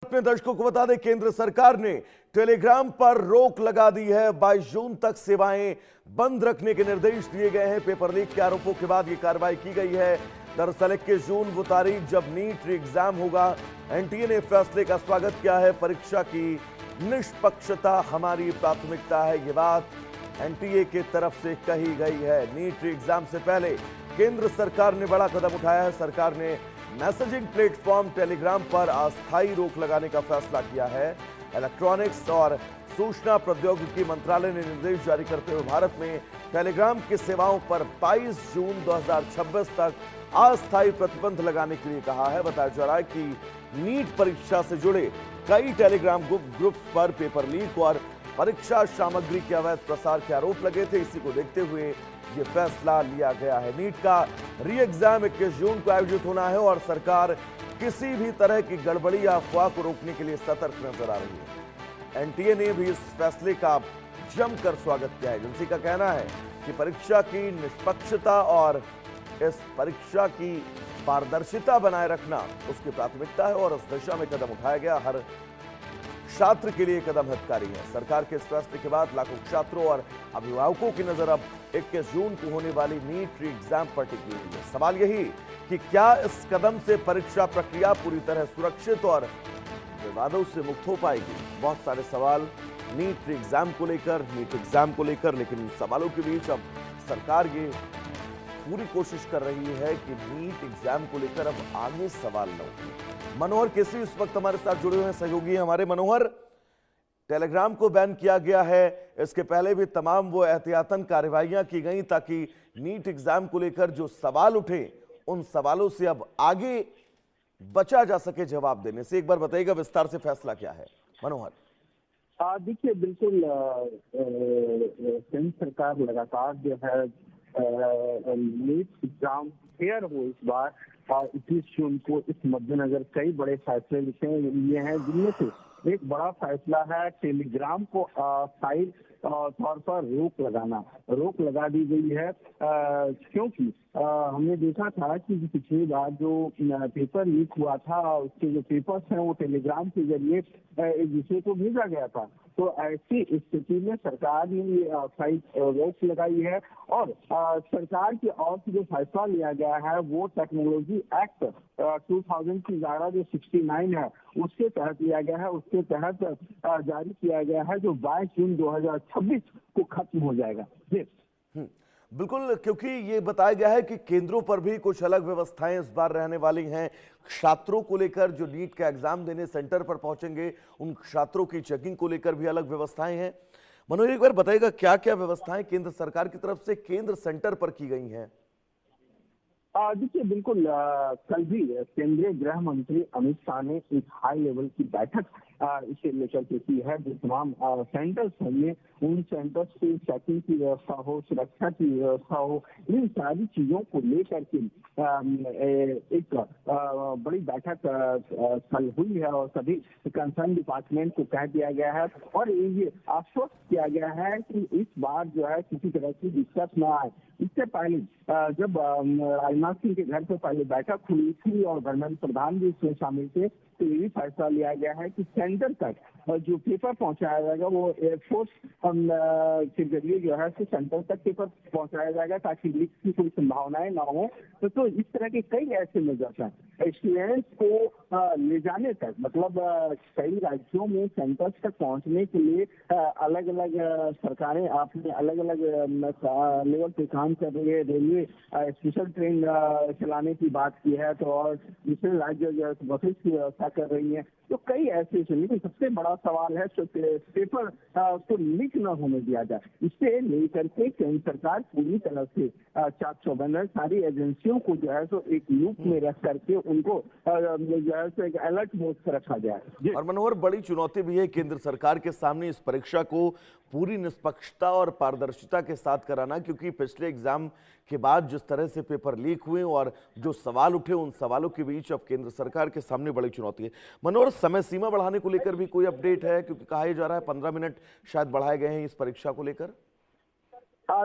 अपने दर्शकों को बता दें, केंद्र सरकार ने टेलीग्राम पर रोक लगा दी है। 22 जून तक सेवाएं बंद रखने के निर्देश दिए गए हैं। पेपर लीक के आरोपों के बाद यह कार्रवाई की गई है। दरअसल 21 जून वो तारीख जब नीट एग्जाम होगा। एनटीए ने फैसले का स्वागत किया है। परीक्षा की निष्पक्षता हमारी प्राथमिकता है, ये बात एनटीए की तरफ से कही गई है। नीट एग्जाम से पहले केंद्र सरकार ने बड़ा कदम उठाया है। सरकार ने मैसेजिंग प्लेटफॉर्म टेलीग्राम पर अस्थायी रोक लगाने का फैसला किया है। इलेक्ट्रॉनिक्स और सूचना प्रौद्योगिकी मंत्रालय ने निर्देश जारी करते हुए भारत में टेलीग्राम की सेवाओं पर 22 जून 2026 तक अस्थायी प्रतिबंध लगाने के लिए कहा है। बताया जा रहा है कि नीट परीक्षा से जुड़े कई टेलीग्राम ग्रुप पर पेपर लीक और परीक्षा सामग्री के अवैध प्रसार के आरोप लगे थे। इसी को देखते हुए ये फैसला लिया गया है। नीट का री एग्जाम 21 जून को आयोजित होना है और सरकार किसी भी तरह की गड़बड़ी या अफवाह को रोकने के लिए सतर्क नजर आ रही है। एनटीए ने भी इस फैसले का जमकर स्वागत किया है। एजेंसी का कहना है कि परीक्षा की निष्पक्षता और इस परीक्षा की पारदर्शिता बनाए रखना उसकी प्राथमिकता है और इस दिशा में कदम उठाया गया हर छात्र के लिए कदम हितकारी है। सरकार के इस फैसले के बाद लाखों छात्रों और अभिभावकों की नजर अब 21 जून को होने वाली नीट एग्जाम पर टिकी हुई है। सवाल यही कि क्या इस कदम से परीक्षा प्रक्रिया पूरी तरह सुरक्षित और विवादों से मुक्त हो पाएगी? बहुत सारे सवाल नीट एग्जाम को लेकर, लेकिन इन सवालों के बीच अब सरकार ये पूरी कोशिश कर रही है कि नीट एग्जाम को लेकर अब आगे सवाल न उठे। मनोहर केसरी इस वक्त हमारे साथ जुड़े हुए हैं, सहयोगी हैं हमारे। मनोहर, टेलीग्राम को बैन किया गया है, इसके पहले भी तमाम वो एहतियातन कार्रवाइयां की गई ताकि नीट एग्जाम को लेकर जो सवाल उठे उन सवालों से अब आगे बचा जा सके जवाब देने से। एक बार बताइएगा विस्तार से फैसला क्या है मनोहर? देखिए, बिल्कुल केंद्र सरकार लगातार जो है नीट एग्जाम फेयर हो इस बार 21 जून को, इस मद्देनजर कई बड़े फैसले लिए हैं, जिनमें से एक बड़ा फैसला है टेलीग्राम को अस्थायी तौर पर रोक लगा दी गई है, क्योंकि हमने देखा था कि पिछली बार जो पेपर लीक हुआ था उसके जो पेपर्स हैं वो टेलीग्राम के जरिए एक दूसरे को भेजा गया था। तो ऐसी स्थिति में सरकार ने ये अस्थायी रोक लगाई है और सरकार की ओर से जो फैसला लिया गया है वो टेक्नोलॉजी एक्ट 2000 की धारा जो 69 है उसके तहत लिया गया है। उसके तहत जारी किया गया है, जो 22 जून 2026 को खत्म हो जाएगा। जी बिल्कुल, क्योंकि ये बताया गया है कि केंद्रों पर भी कुछ अलग व्यवस्थाएं इस बार रहने वाली हैं। छात्रों को लेकर जो नीट का एग्जाम देने सेंटर पर पहुंचेंगे उन छात्रों की चेकिंग को लेकर भी अलग व्यवस्थाएं हैं। मनोहर, एक बार बताइएगा क्या क्या व्यवस्थाएं केंद्र सरकार की तरफ से केंद्र सेंटर पर की गई हैं? देखिए, बिल्कुल कल भी केंद्रीय गृह मंत्री अमित शाह ने एक हाई लेवल की बैठक इसे लेकर के की है। जो तमाम सेंटर्स होंगे उन सेंटर्स की चेकिंग की व्यवस्था हो, सुरक्षा की व्यवस्था हो, इन सारी चीजों को लेकर के एक बड़ी बैठक कल हुई है और सभी कंसर्न डिपार्टमेंट को कह दिया गया है और ये आश्वस्त किया गया है कि इस बार जो है किसी तरह की दिक्कत न आए। इससे पहले जब राजनाथ सिंह के घर पर पहले बैठक हुई थी और धर्मेंद्र प्रधान भी इसमें शामिल थे, तो ये भी फैसला लिया गया है कि सेंटर तक जो पेपर पहुंचाया जाएगा वो एयरफोर्स के जरिए जो है सेंटर तक पेपर पहुंचाया जाएगा ताकि लीक की कोई संभावनाएं ना हो। तो इस तरह के कई ऐसे मेजर्स हैं स्टूडेंट्स को ले जाने तक, मतलब कई राज्यों में सेंटर्स तक पहुंचने के लिए अलग अलग सरकारें अपने अलग अलग लेवल पे काम कर रही है। रेलवे स्पेशल ट्रेन चलाने की बात की है तो और दूसरे राज्य जो है बसेस की व्यवस्था कर रही है। तो कई ऐसे, लेकिन सबसे बड़ा सवाल है तो पेपर को लीक न होने दिया जाए। इससे लेकर के केंद्र सरकार पूरी तरह से चाक चौबंद है। सारी एजेंसियों को जो है तो एक लूप में रख करके उनको जो है तो एक अलर्ट मोड पर रखा जाए। और मनोहर, बड़ी चुनौती भी है केंद्र सरकार के सामने इस परीक्षा को पूरी निष्पक्षता और पारदर्शिता के साथ कराना, क्योंकि पिछले एग्जाम के बाद जिस तरह से पेपर लीक हुए और जो सवाल उठे उन सवालों के बीच अब केंद्र सरकार के सामने बड़ी चुनौती है। मनोहर, समय सीमा बढ़ाने को लेकर भी कोई अपडेट है? क्योंकि कहा जा रहा है 15 मिनट शायद बढ़ाए गए हैं इस परीक्षा को लेकर।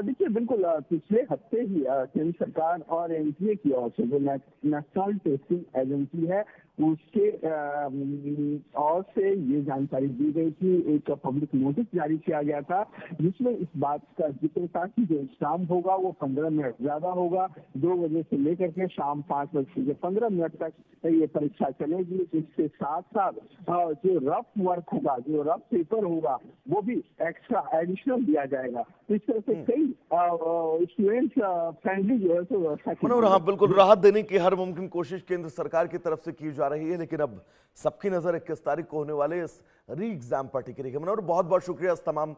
देखिए, बिल्कुल पिछले हफ्ते ही केंद्र सरकार और एनटीए की ओर से जो नेशनल टेस्टिंग एजेंसी है उसके और से ये जानकारी दी गई थी। एक पब्लिक नोटिस जारी किया गया था जिसमें इस बात का जिक्र था कि जो एग्जाम होगा वो 15 मिनट ज्यादा होगा। 2 बजे से लेकर के शाम 5 बजे से 15 मिनट तक ये परीक्षा चलेगी। इसके साथ साथ जो रफ वर्क होगा, जो रफ पेपर होगा, वो भी एक्स्ट्रा एडिशनल दिया जाएगा। इस तरह से कई स्टूडेंट्स फ्रेंडली जो है तो व्यवस्था की मनोहर, हाँ बिल्कुल, राहत देने की हर मुमकिन कोशिश केंद्र सरकार की तरफ से की जा रही है, लेकिन अब सबकी नजर 21 तारीख को होने वाले इस री एग्जाम पर टिकी रहेगी। मनोहर, बहुत बहुत शुक्रिया इस तमाम